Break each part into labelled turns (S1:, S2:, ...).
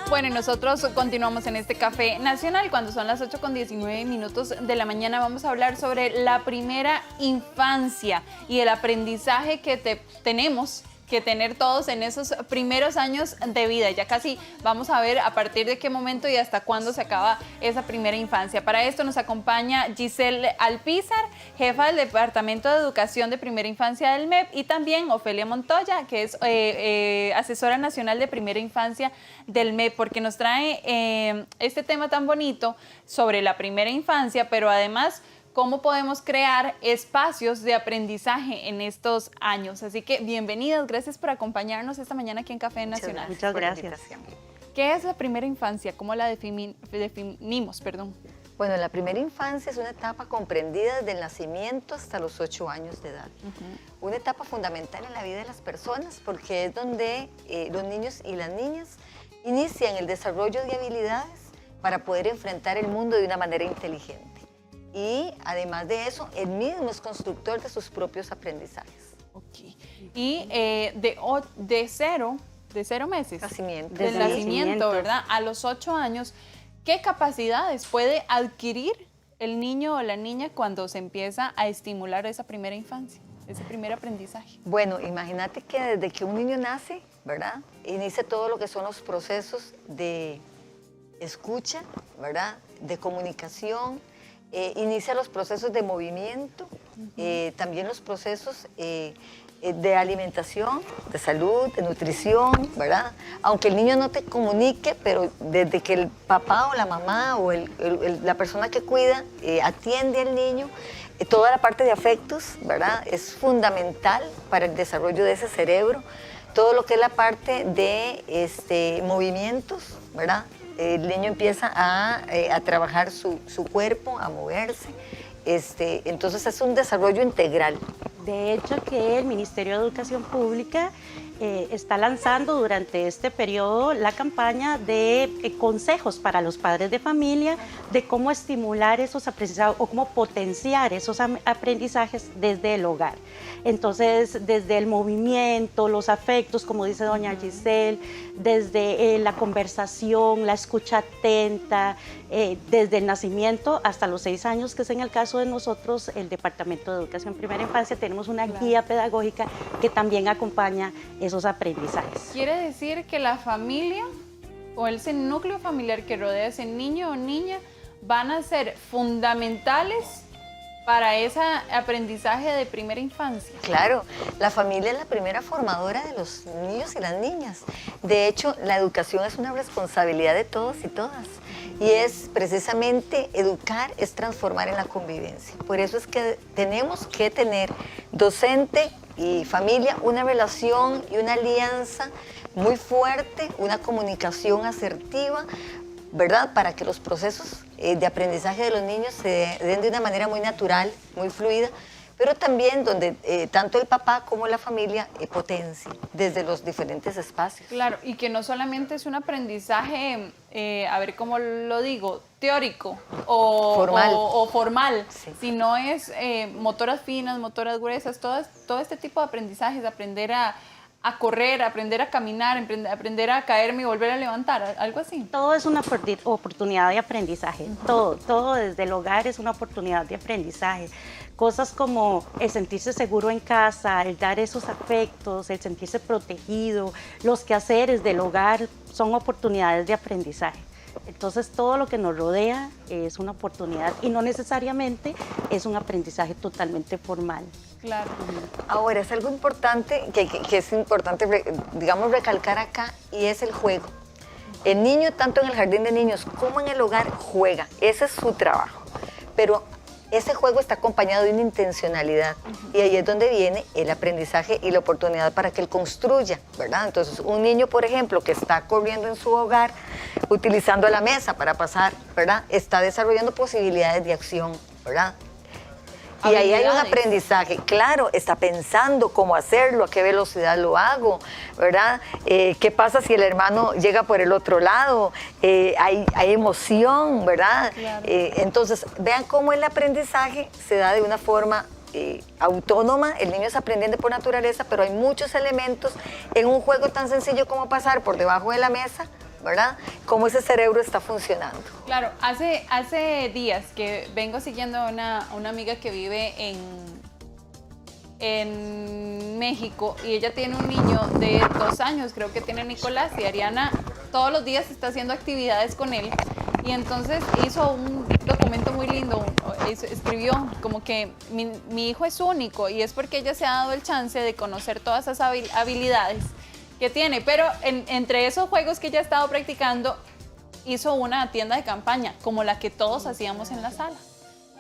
S1: Bueno, y nosotros continuamos en este Café Nacional. Cuando son las 8:19 de la mañana vamos a hablar sobre la primera infancia y el aprendizaje que tenemos que tener todos en esos primeros años de vida. Ya casi vamos a ver a partir de qué momento y hasta cuándo se acaba esa primera infancia. Para esto nos acompaña Giselle Alpizar, jefa del Departamento de Educación de Primera Infancia del MEP, y también Ofelia Montoya, que es asesora nacional de Primera Infancia del MEP, porque nos trae este tema tan bonito sobre la primera infancia, pero además cómo podemos crear espacios de aprendizaje en estos años. Así que bienvenidas, gracias por acompañarnos esta mañana aquí en Café Nacional.
S2: Muchas gracias.
S1: ¿Qué es la primera infancia? ¿Cómo la definimos?
S2: Bueno, la primera infancia es una etapa comprendida desde el nacimiento hasta los 8 años de edad. Una etapa fundamental en la vida de las personas porque es donde los niños y las niñas inician el desarrollo de habilidades para poder enfrentar el mundo de una manera inteligente. Y además de eso, el mismo es constructor de sus propios aprendizajes.
S1: Okay. Y de cero meses, del nacimiento, ¿verdad? A los 8 años, ¿qué capacidades puede adquirir el niño o la niña cuando se empieza a estimular esa primera infancia, ese primer aprendizaje?
S2: Bueno, imagínate que desde que un niño nace, ¿verdad? Inicia todo lo que son los procesos de escucha, ¿verdad? De comunicación. Inicia los procesos de movimiento, también los procesos de alimentación, de salud, de nutrición, ¿verdad? Aunque el niño no te comunique, pero desde que el papá o la mamá o la persona que cuida atiende al niño, toda la parte de afectos, ¿verdad? Es fundamental para el desarrollo de ese cerebro. Todo lo que es la parte de movimientos, ¿verdad? El niño empieza a trabajar su cuerpo, a moverse. Entonces es un desarrollo integral.
S3: De hecho, que el Ministerio de Educación Pública está lanzando durante este periodo la campaña de consejos para los padres de familia de cómo estimular esos aprendizajes o cómo potenciar esos aprendizajes desde el hogar. Entonces, desde el movimiento, los afectos, como dice doña Giselle, desde la conversación, la escucha atenta, desde el nacimiento hasta los 6 años, que es en el caso de nosotros, el Departamento de Educación Primera Infancia, tenemos una guía pedagógica que también acompaña esos aprendizajes.
S1: Quiere decir que la familia o ese núcleo familiar que rodea a ese niño o niña van a ser fundamentales para ese aprendizaje de primera infancia.
S2: Claro, la familia es la primera formadora de los niños y las niñas. De hecho, la educación es una responsabilidad de todos y todas. Y es precisamente educar, es transformar en la convivencia. Por eso es que tenemos que tener docente y familia una relación y una alianza muy fuerte, una comunicación asertiva, ¿verdad? Para que los procesos de aprendizaje de los niños se den de una manera muy natural, muy fluida, pero también donde tanto el papá como la familia potencien desde los diferentes espacios.
S1: Claro, y que no solamente es un aprendizaje, a ver cómo lo digo, teórico o formal,
S2: sí,
S1: sino es motoras finas, motoras gruesas, todo este tipo de aprendizajes, aprender a correr, aprender a caminar, aprender a caerme y volver a levantar, algo así.
S3: Todo es una oportunidad de aprendizaje, todo desde el hogar es una oportunidad de aprendizaje. Cosas como el sentirse seguro en casa, el dar esos afectos, el sentirse protegido, los quehaceres del hogar son oportunidades de aprendizaje. Entonces todo lo que nos rodea es una oportunidad y no necesariamente es un aprendizaje totalmente formal.
S1: Claro.
S2: Ahora, es algo importante que es importante, digamos, recalcar acá, y es el juego. El niño, tanto en el jardín de niños como en el hogar, juega. Ese es su trabajo. Pero ese juego está acompañado de una intencionalidad. Y ahí es donde viene el aprendizaje y la oportunidad para que él construya, ¿verdad? Entonces, un niño, por ejemplo, que está corriendo en su hogar, utilizando la mesa para pasar, ¿verdad? Está desarrollando posibilidades de acción, ¿verdad? Y ahí hay un aprendizaje, claro, está pensando cómo hacerlo, a qué velocidad lo hago, ¿verdad? ¿Qué pasa si el hermano llega por el otro lado? Hay emoción, ¿verdad?
S1: Claro.
S2: Entonces, vean cómo el aprendizaje se da de una forma autónoma, el niño es aprendiente por naturaleza, pero hay muchos elementos en un juego tan sencillo como pasar por debajo de la mesa, ¿verdad? Cómo ese cerebro está funcionando.
S1: Claro, hace días que vengo siguiendo a una amiga que vive en México y ella tiene un niño de 2 años, creo que tiene Nicolás, y Ariana todos los días está haciendo actividades con él. Y entonces hizo un documento muy lindo, escribió como que mi hijo es único y es porque ella se ha dado el chance de conocer todas esas habilidades que tiene. Pero entre esos juegos que ella ha estado practicando, hizo una tienda de campaña, como la que todos hacíamos en la sala,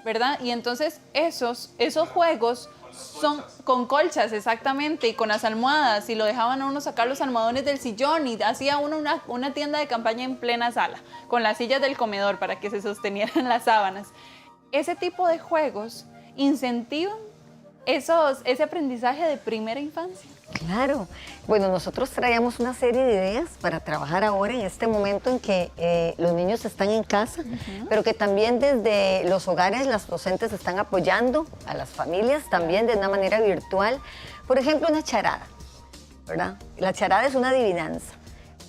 S1: ¿verdad? Y entonces esos juegos son con colchas, exactamente, y con las almohadas, y lo dejaban a uno sacar los almohadones del sillón, y hacía uno una tienda de campaña en plena sala, con las sillas del comedor para que se sostenieran las sábanas. Ese tipo de juegos incentivan ese aprendizaje de primera infancia.
S2: Claro. Bueno, nosotros traíamos una serie de ideas para trabajar ahora en este momento en que los niños están en casa, pero que también desde los hogares las docentes están apoyando a las familias también de una manera virtual. Por ejemplo, una charada, ¿verdad? La charada es una adivinanza.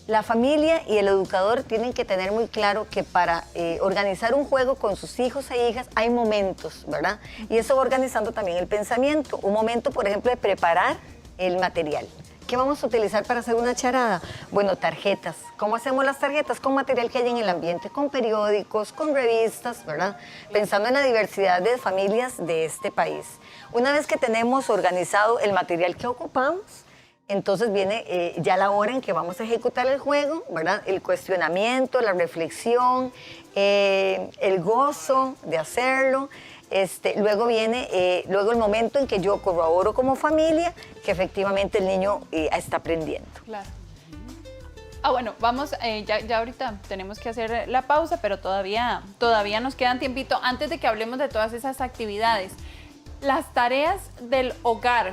S2: La familia y el educador tienen que tener muy claro que para organizar un juego con sus hijos e hijas hay momentos, ¿verdad? Y eso va organizando también el pensamiento. Un momento, por ejemplo, de preparar el material. ¿Qué vamos a utilizar para hacer una charada? Bueno, tarjetas. ¿Cómo hacemos las tarjetas? Con material que hay en el ambiente, con periódicos, con revistas, ¿verdad? Pensando en la diversidad de familias de este país. Una vez que tenemos organizado el material que ocupamos, entonces viene ya la hora en que vamos a ejecutar el juego, ¿verdad? El cuestionamiento, la reflexión, el gozo de hacerlo. Luego viene luego el momento en que yo corroboro como familia que efectivamente el niño está aprendiendo.
S1: Claro. Bueno, vamos, ya ahorita tenemos que hacer la pausa, pero todavía nos quedan tiempito antes de que hablemos de todas esas actividades. Las tareas del hogar.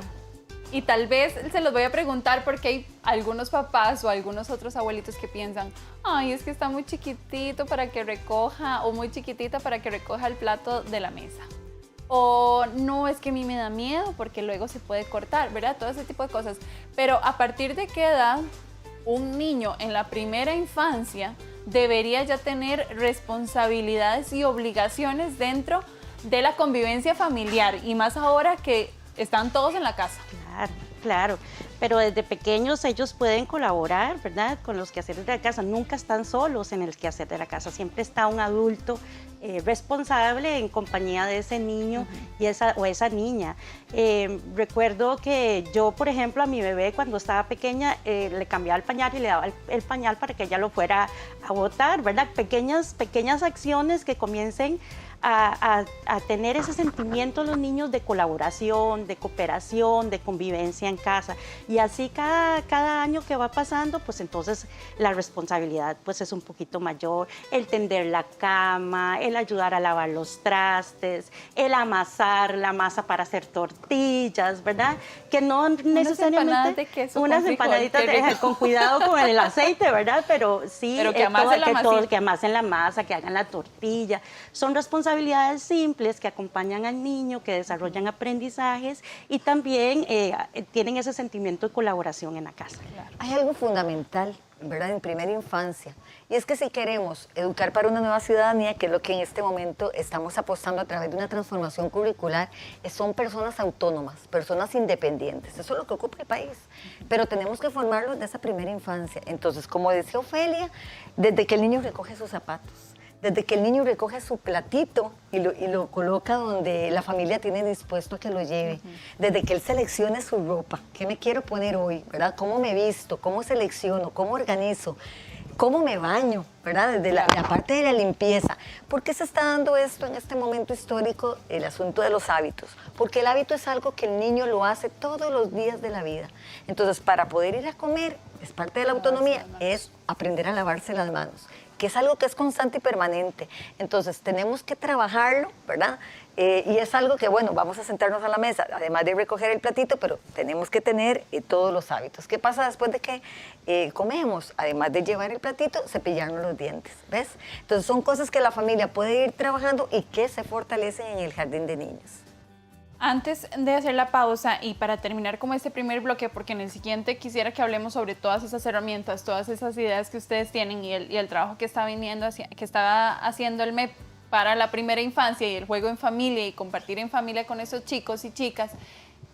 S1: Y tal vez se los voy a preguntar porque hay algunos papás o algunos otros abuelitos que piensan, ay, es que está muy chiquitito para que recoja, o muy chiquitita para que recoja el plato de la mesa. O no, es que a mí me da miedo porque luego se puede cortar, ¿verdad? Todo ese tipo de cosas. Pero ¿a partir de qué edad un niño en la primera infancia debería ya tener responsabilidades y obligaciones dentro de la convivencia familiar? Y más ahora que están todos en la casa.
S3: Claro, claro, pero desde pequeños ellos pueden colaborar, ¿verdad? Con los quehaceres de la casa, nunca están solos en el quehacer de la casa, siempre está un adulto responsable en compañía de ese niño y esa niña. Recuerdo que yo, por ejemplo, a mi bebé cuando estaba pequeña le cambiaba el pañal y le daba el pañal para que ella lo fuera a botar, ¿verdad? Pequeñas acciones que comiencen a tener ese sentimiento los niños de colaboración, de cooperación, de convivencia en casa. Y así cada año que va pasando, pues entonces la responsabilidad pues es un poquito mayor. El tender la cama, el ayudar a lavar los trastes, el amasar la masa para hacer tortillas, ¿verdad? Que no necesariamente...
S1: De queso
S3: unas empanaditas con cuidado con el aceite, ¿verdad? Pero sí,
S1: que
S3: amasen la masa, que hagan la tortilla. Son responsabilidades simples que acompañan al niño, que desarrollan aprendizajes y también tienen ese sentimiento de colaboración en la casa.
S2: Hay algo fundamental, ¿verdad? En primera infancia, y es que si queremos educar para una nueva ciudadanía, que es lo que en este momento estamos apostando a través de una transformación curricular, son personas autónomas, personas independientes. Eso es lo que ocupa el país, pero tenemos que formarlos de esa primera infancia. Entonces, como decía Ofelia, desde que el niño recoge sus zapatos, desde que el niño recoge su platito y lo coloca donde la familia tiene dispuesto a que lo lleve, desde que él seleccione su ropa, qué me quiero poner hoy, ¿verdad? ¿Cómo me visto? ¿Cómo selecciono? ¿Cómo organizo? ¿Cómo me baño? ¿Verdad? Desde la parte de la limpieza. ¿Por qué se está dando esto en este momento histórico, el asunto de los hábitos? Porque el hábito es algo que el niño lo hace todos los días de la vida. Entonces, para poder ir a comer, es parte de la autonomía, es aprender a lavarse las manos, que es algo que es constante y permanente. Entonces, tenemos que trabajarlo, ¿verdad? Y es algo que, bueno, vamos a sentarnos a la mesa, además de recoger el platito, pero tenemos que tener todos los hábitos. ¿Qué pasa después de que comemos? Además de llevar el platito, cepillarnos los dientes, ¿ves? Entonces, son cosas que la familia puede ir trabajando y que se fortalecen en el jardín de niños.
S1: Antes de hacer la pausa y para terminar como este primer bloque, porque en el siguiente quisiera que hablemos sobre todas esas herramientas, todas esas ideas que ustedes tienen y el trabajo que está que estaba haciendo el MEP para la primera infancia y el juego en familia y compartir en familia con esos chicos y chicas.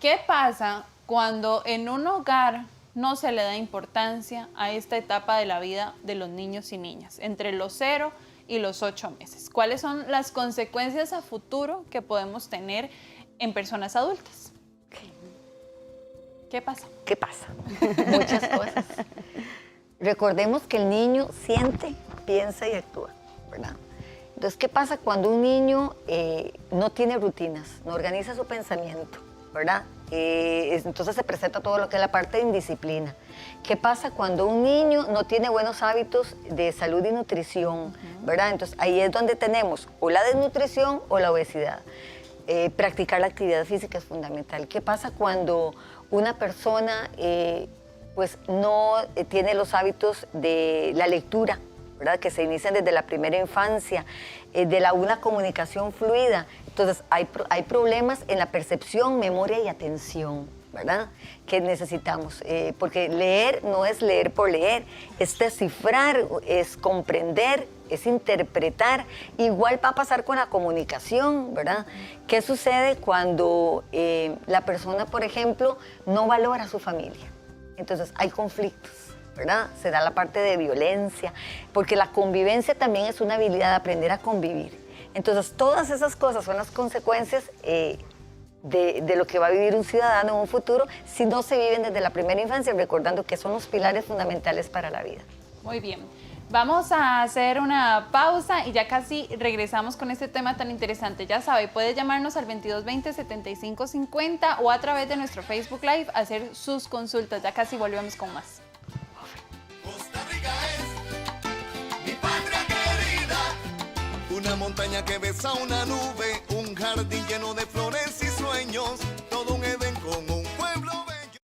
S1: ¿Qué pasa cuando en un hogar no se le da importancia a esta etapa de la vida de los niños y niñas, entre los 0 y los 8 meses? ¿Cuáles son las consecuencias a futuro que podemos tener en personas adultas? ¿Qué pasa?
S2: ¿Qué pasa? Muchas cosas. Recordemos que el niño siente, piensa y actúa, ¿verdad? Entonces, ¿qué pasa cuando un niño no tiene rutinas, no organiza su pensamiento, ¿verdad? Entonces se presenta todo lo que es la parte de indisciplina. ¿Qué pasa cuando un niño no tiene buenos hábitos de salud y nutrición, ¿verdad? Entonces ahí es donde tenemos o la desnutrición o la obesidad. Practicar la actividad física es fundamental. ¿Qué pasa cuando una persona pues no tiene los hábitos de la lectura, ¿verdad? Que se inician desde la primera infancia, de una comunicación fluida? Entonces hay problemas en la percepción, memoria y atención, ¿verdad? Que necesitamos, porque leer no es leer por leer, es descifrar, es comprender, es interpretar. Igual va a pasar con la comunicación, ¿verdad? ¿Qué sucede cuando la persona, por ejemplo, no valora a su familia? Entonces hay conflictos, ¿verdad? Se da la parte de violencia, porque la convivencia también es una habilidad de aprender a convivir. Entonces todas esas cosas son las consecuencias de lo que va a vivir un ciudadano en un futuro si no se viven desde la primera infancia, recordando que son los pilares fundamentales para la vida.
S1: Muy bien. Vamos a hacer una pausa y ya casi regresamos con este tema tan interesante. Ya sabe, puede llamarnos al 2220-7550 o a través de nuestro Facebook Live hacer sus consultas. Ya casi volvemos con más.
S4: Costa Rica es mi patria querida, una montaña que besa una nube, un jardín lleno de flores y sueños, todo un Edén con un pueblo bello.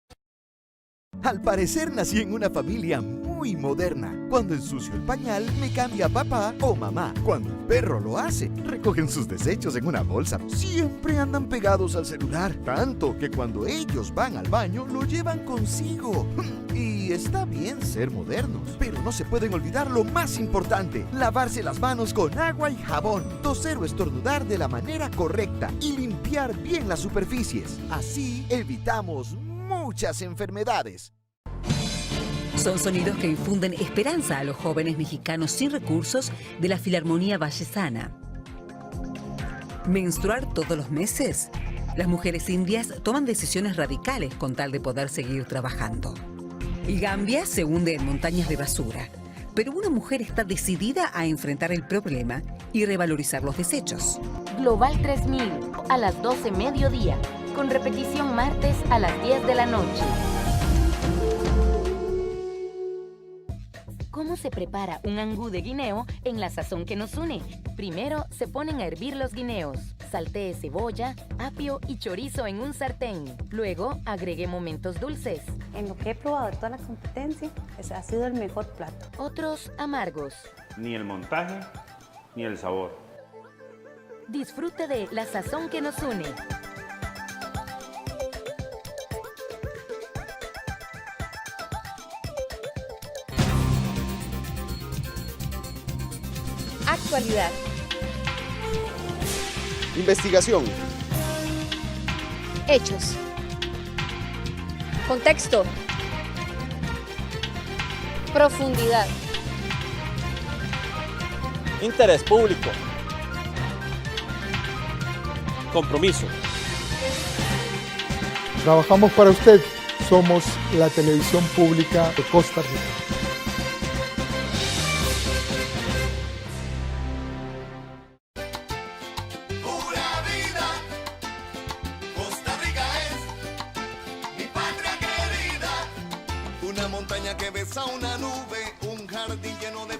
S5: Al parecer nací en una familia muy moderna. Cuando ensucio el pañal, me cambia papá o mamá. Cuando el perro lo hace, recogen sus desechos en una bolsa. Siempre andan pegados al celular, tanto que cuando ellos van al baño, lo llevan consigo. Y está bien ser modernos, pero no se pueden olvidar lo más importante: lavarse las manos con agua y jabón, toser o estornudar de la manera correcta y limpiar bien las superficies. Así evitamos muchas enfermedades.
S6: Son sonidos que infunden esperanza a los jóvenes mexicanos sin recursos de la Filarmonía Vallesana. ¿Menstruar todos los meses? Las mujeres indias toman decisiones radicales con tal de poder seguir trabajando. Y Gambia se hunde en montañas de basura. Pero una mujer está decidida a enfrentar el problema y revalorizar los desechos.
S7: Global 3000 a las 12 mediodía, con repetición martes a las 10 de la noche. ¿Cómo se prepara un angú de guineo en la sazón que nos une? Primero se ponen a hervir los guineos. Saltee cebolla, apio y chorizo en un sartén. Luego agregue momentos dulces.
S8: En lo que he probado de toda la competencia, ese ha sido el mejor plato.
S7: Otros amargos.
S9: Ni el montaje, ni el sabor.
S7: Disfrute de la sazón que nos une.
S10: Actualidad.
S11: Investigación.
S10: Hechos. Contexto. Profundidad.
S11: Interés público. Compromiso.
S12: Trabajamos para usted. Somos la televisión pública de Costa Rica.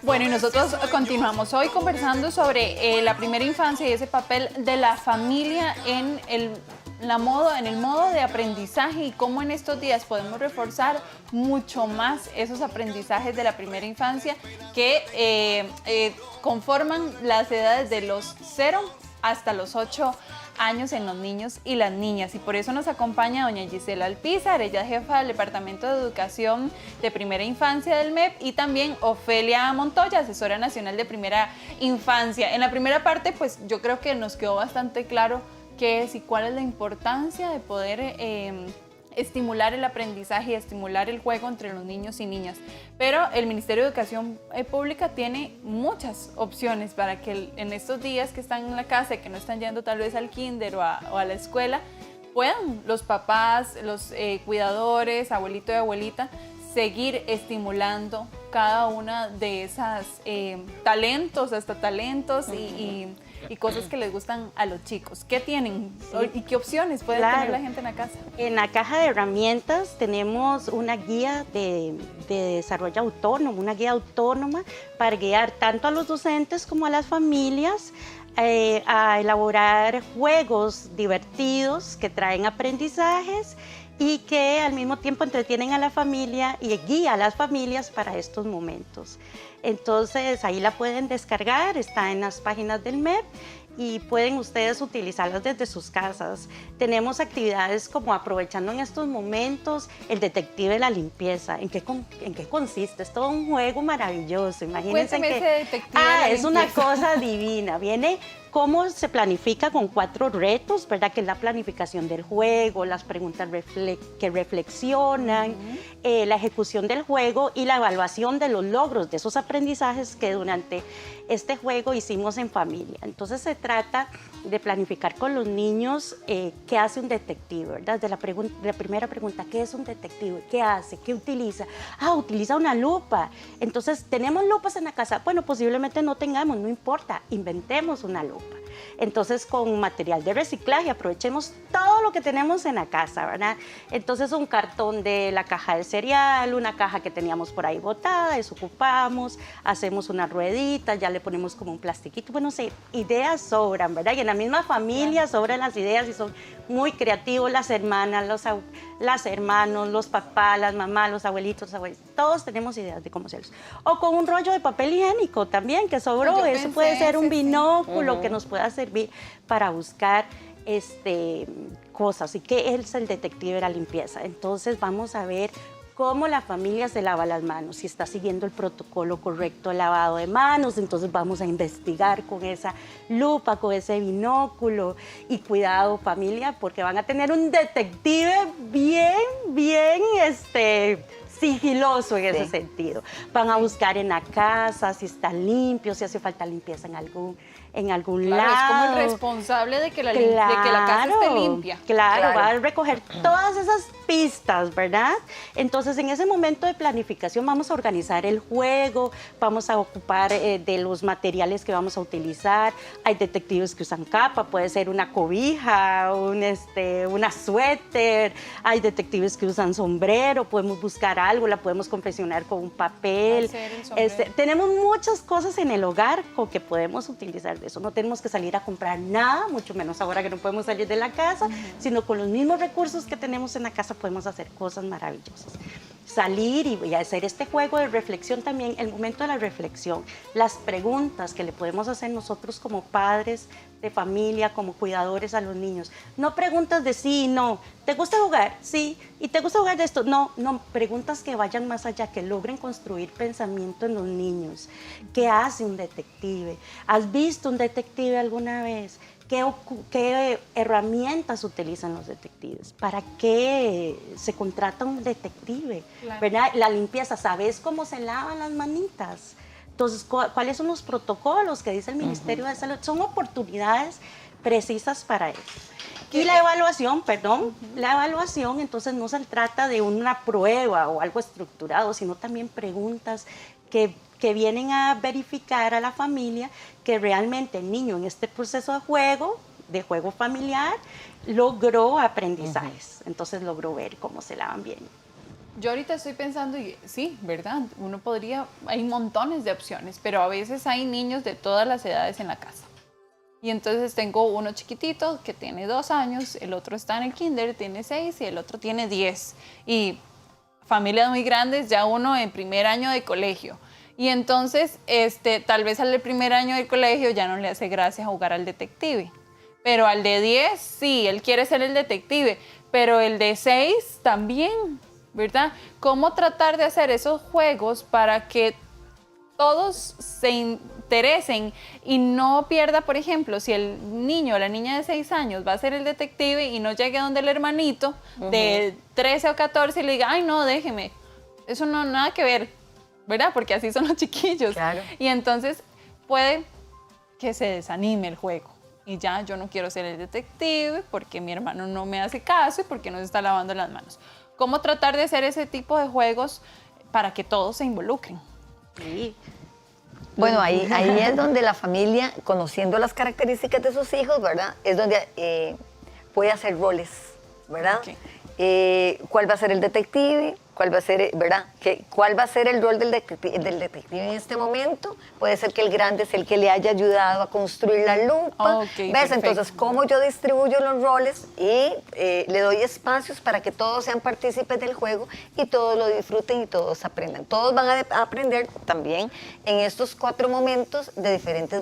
S1: Bueno, y nosotros continuamos hoy conversando sobre la primera infancia y ese papel de la familia en el modo de aprendizaje y cómo en estos días podemos reforzar mucho más esos aprendizajes de la primera infancia que conforman las edades de los 0 hasta los 8 años en los niños y las niñas. Y por eso nos acompaña doña Gisela Alpizar, ella es jefa del Departamento de Educación de Primera Infancia del MEP, y también Ofelia Montoya, asesora nacional de Primera Infancia. En la primera parte, pues yo creo que nos quedó bastante claro qué es y cuál es la importancia de poder estimular el aprendizaje y estimular el juego entre los niños y niñas. Pero el Ministerio de Educación Pública tiene muchas opciones para que en estos días que están en la casa y que no están yendo tal vez al kinder o a la escuela, puedan los papás, los cuidadores, abuelito y abuelita, seguir estimulando cada una de esas talentos y cosas que les gustan a los chicos. ¿Qué tienen y qué opciones puede tener la gente en la casa?
S3: En la caja de herramientas tenemos una guía de desarrollo autónomo, una guía autónoma para guiar tanto a los docentes como a las familias a elaborar juegos divertidos que traen aprendizajes y que al mismo tiempo entretienen a la familia y guía a las familias para estos momentos. Entonces ahí la pueden descargar, está en las páginas del MEP y pueden ustedes utilizarlas desde sus casas. Tenemos actividades como aprovechando en estos momentos el detective de la limpieza. ¿En qué consiste? Es todo un juego maravilloso. Imagínense
S1: que ese detective de la
S3: es una
S1: limpieza.
S3: cosa divina. Viene cómo se planifica con 4 retos, ¿verdad? Que es la planificación del juego, las preguntas que reflexionan, la ejecución del juego y la evaluación de los logros de esos aprendizajes que durante este juego hicimos en familia. Entonces se trata de planificar con los niños qué hace un detective, ¿verdad? De la primera pregunta, ¿qué es un detective? ¿Qué hace? ¿Qué utiliza? Utiliza una lupa. Entonces, ¿tenemos lupas en la casa? Bueno, posiblemente no tengamos, no importa, inventemos una lupa. Entonces, con material de reciclaje, aprovechemos todo lo que tenemos en la casa, ¿verdad? Entonces, un cartón de la caja de cereal, una caja que teníamos por ahí botada, desocupamos, hacemos una ruedita, ya le ponemos como un plastiquito. Bueno, sí, ideas sobran, ¿verdad? Y en la misma familia sobran las ideas y son muy creativos las hermanas, las hermanos, los papás, las mamás, los abuelitos, todos tenemos ideas de cómo hacerlos. O con un rollo de papel higiénico también que sobró, eso puede ser un binóculo que nos pueda servir para buscar cosas. ¿Y qué es el detective de la limpieza? Entonces vamos a ver cómo la familia se lava las manos, si está siguiendo el protocolo correcto de lavado de manos. Entonces vamos a investigar con esa lupa, con ese binóculo. Y cuidado, familia, porque van a tener un detective bien sigiloso en ese sentido. Van a buscar en la casa si está limpio, si hace falta limpieza en algún lado.
S1: Es como el responsable de que la casa esté limpia.
S3: Claro, va a recoger todas esas pistas, ¿verdad? Entonces, en ese momento de planificación vamos a organizar el juego, vamos a ocupar de los materiales que vamos a utilizar. Hay detectives que usan capa, puede ser una cobija, una suéter. Hay detectives que usan sombrero, podemos buscar algo, la podemos confeccionar con un papel. Tenemos muchas cosas en el hogar con que podemos utilizar de eso. No tenemos que salir a comprar nada, mucho menos ahora que no podemos salir de la casa, sino con los mismos recursos que tenemos en la casa podemos hacer cosas maravillosas. Salir y hacer este juego de reflexión también, el momento de la reflexión, las preguntas que le podemos hacer nosotros como padres de familia, como cuidadores a los niños. No preguntas de sí y no. ¿Te gusta jugar? Sí. ¿Y te gusta jugar de esto? No, preguntas que vayan más allá, que logren construir pensamiento en los niños. ¿Qué hace un detective? ¿Has visto un detective alguna vez? ¿Qué herramientas utilizan los detectives? ¿Para qué se contrata un detective?
S1: Claro.
S3: ¿Verdad? La limpieza, ¿sabes cómo se lavan las manitas? Entonces, ¿cuáles son los protocolos que dice el Ministerio de Salud? Son oportunidades precisas para eso. Y la evaluación, entonces no se trata de una prueba o algo estructurado, sino también preguntas que vienen a verificar a la familia que realmente el niño en este proceso de juego familiar, logró aprendizajes. Entonces logró ver cómo se lavan bien.
S1: Yo ahorita estoy pensando, y sí, ¿verdad? Hay montones de opciones, pero a veces hay niños de todas las edades en la casa. Y entonces tengo uno chiquitito que tiene 2 años, el otro está en el kinder, tiene 6 y el otro tiene 10. Y familias muy grandes, ya uno en primer año de colegio. Y entonces, tal vez al primer año del colegio ya no le hace gracia jugar al detective. Pero al de 10, sí, él quiere ser el detective, pero el de 6 también, ¿verdad? ¿Cómo tratar de hacer esos juegos para que todos se interesen y no pierda, por ejemplo, si el niño o la niña de 6 años va a ser el detective y no llegue donde el hermanito de 13 o 14 y le diga, ay, no, déjeme, eso no nada que ver, ¿verdad? Porque así son los chiquillos.
S2: Claro.
S1: Y entonces puede que se desanime el juego. Y ya yo no quiero ser el detective porque mi hermano no me hace caso y porque no se está lavando las manos. ¿Cómo tratar de hacer ese tipo de juegos para que todos se involucren?
S3: Sí.
S2: Bueno, ahí es donde la familia, conociendo las características de sus hijos, ¿verdad? Es donde puede hacer roles, ¿verdad?
S1: Okay.
S2: ¿Cuál va a ser el detective? ¿Cuál va a ser, verdad? ¿Cuál va a ser el rol del detective en este momento? Puede ser que el grande es el que le haya ayudado a construir la lupa.
S1: Okay,
S2: ¿ves?
S1: perfecto.
S2: Entonces, cómo yo distribuyo los roles y le doy espacios para que todos sean partícipes del juego y todos lo disfruten y todos aprendan. Todos van a aprender también en estos 4 momentos de diferentes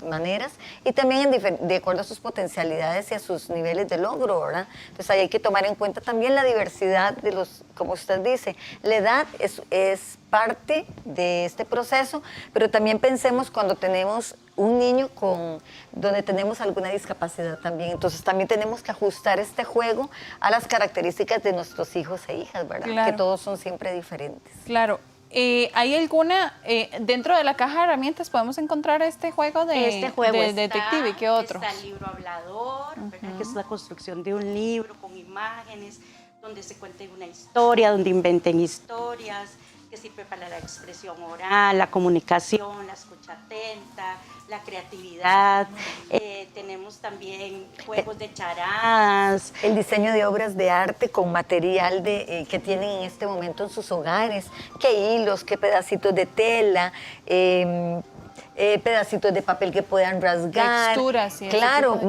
S2: maneras y también de acuerdo a sus potencialidades y a sus niveles de logro, ¿verdad? Entonces, ahí hay que tomar en cuenta también la diversidad de los, como usted dice, la edad es parte de este proceso, pero también pensemos cuando tenemos un niño donde tenemos alguna discapacidad también. Entonces también tenemos que ajustar este juego a las características de nuestros hijos e hijas, ¿verdad?
S1: Claro.
S2: Que todos son siempre diferentes.
S1: Claro. ¿Hay alguna, dentro de la caja de herramientas podemos encontrar este juego de detective? ¿Qué otro?
S3: Está el libro hablador, ¿verdad? Que es la construcción de un libro con imágenes, donde se cuente una historia, donde inventen historias, que sirve para la expresión oral, la comunicación, la escucha atenta, la creatividad. Tenemos también juegos de charadas.
S2: El diseño de obras de arte con material que tienen en este momento en sus hogares, qué hilos, qué pedacitos de tela, pedacitos de papel que puedan rasgar.
S1: Texturas, sí.
S2: Claro,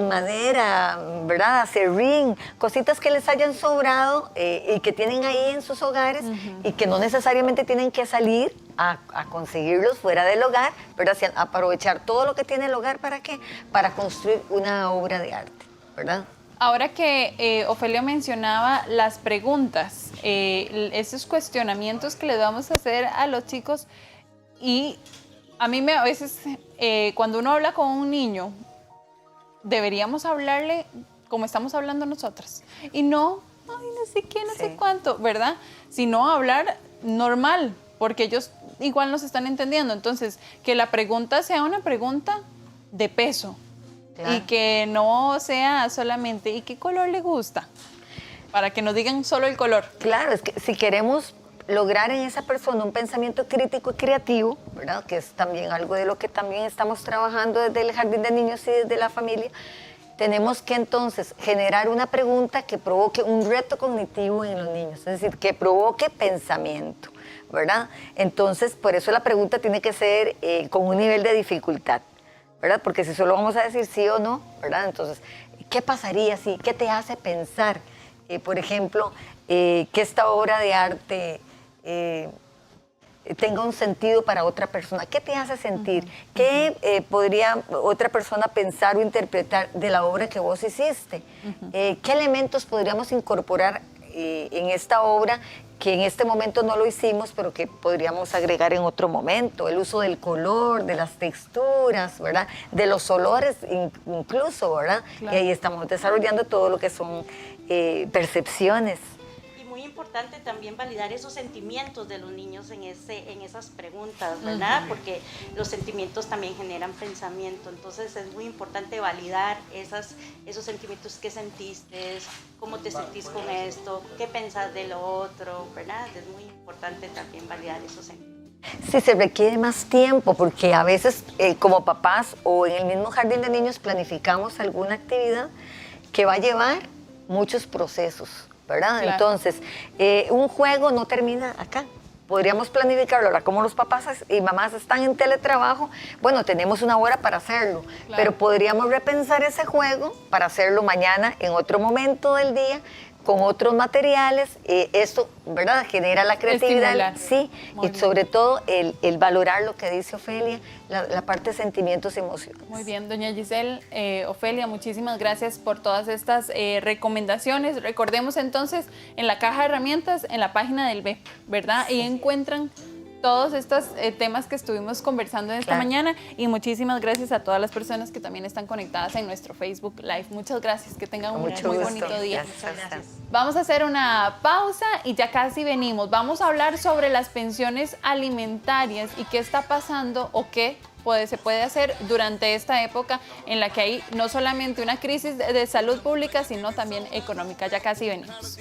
S2: madera, ¿verdad? Acerrín, cositas que les hayan sobrado y que tienen ahí en sus hogares y que no necesariamente tienen que salir a conseguirlos fuera del hogar, pero aprovechar todo lo que tiene el hogar, ¿para qué? Para construir una obra de arte, ¿verdad?
S1: Ahora que Ofelia mencionaba las preguntas, esos cuestionamientos que les vamos a hacer a los chicos, y a mí a veces cuando uno habla con un niño, deberíamos hablarle como estamos hablando nosotras. Y no, ay, no sé qué, no sé cuánto, ¿verdad? Sino hablar normal, porque ellos igual nos están entendiendo. Entonces, que la pregunta sea una pregunta de peso. Claro. Y que no sea solamente, ¿y qué color le gusta? Para que nos digan solo el color.
S2: Claro, es que si queremos lograr en esa persona un pensamiento crítico y creativo, ¿verdad? Que es también algo de lo que también estamos trabajando desde el Jardín de Niños y desde la familia, tenemos que entonces generar una pregunta que provoque un reto cognitivo en los niños, es decir, que provoque pensamiento, ¿verdad? Entonces, por eso la pregunta tiene que ser con un nivel de dificultad, ¿verdad? Porque si solo vamos a decir sí o no, ¿verdad? Entonces, ¿qué pasaría si? ¿Qué te hace pensar? Por ejemplo, que esta obra de arte tenga un sentido para otra persona. ¿Qué te hace sentir? ¿Qué podría otra persona pensar o interpretar de la obra que vos hiciste? ¿Qué elementos podríamos incorporar en esta obra que en este momento no lo hicimos, pero que podríamos agregar en otro momento? El uso del color, de las texturas, ¿verdad? De los olores incluso, ¿verdad? Claro. Y ahí estamos desarrollando todo lo que son percepciones.
S3: Muy importante también validar esos sentimientos de los niños en esas preguntas, ¿verdad? Porque los sentimientos también generan pensamiento, entonces es muy importante validar esos sentimientos que sentiste, cómo te sentís con esto, qué pensás de lo otro, ¿verdad? Es muy importante también validar esos sentimientos.
S2: Sí, se requiere más tiempo porque a veces como papás o en el mismo jardín de niños planificamos alguna actividad que va a llevar muchos procesos, ¿verdad? Claro. Entonces, un juego no termina acá. Podríamos planificarlo. Ahora, como los papás y mamás están en teletrabajo, bueno, tenemos una hora para hacerlo, claro, pero podríamos repensar ese juego para hacerlo mañana en otro momento del día, con otros materiales. Esto, ¿verdad?, genera la creatividad.
S1: Estimular.
S2: Sí,
S1: Muy
S2: y
S1: bien.
S2: sobre todo el valorar lo que dice Ofelia, la parte de sentimientos y emociones.
S1: Muy bien, doña Giselle, Ofelia, muchísimas gracias por todas estas recomendaciones. Recordemos entonces, en la caja de herramientas, en la página del BEP, ¿verdad? Y encuentran todos estos temas que estuvimos conversando esta mañana, y muchísimas gracias a todas las personas que también están conectadas en nuestro Facebook Live. Muchas gracias, que tengan un muy bonito día.
S2: Gracias.
S1: Vamos a hacer una pausa y ya casi venimos. Vamos a hablar sobre las pensiones alimentarias y qué está pasando o qué se puede hacer durante esta época en la que hay no solamente una crisis de salud pública, sino también económica. Ya casi venimos.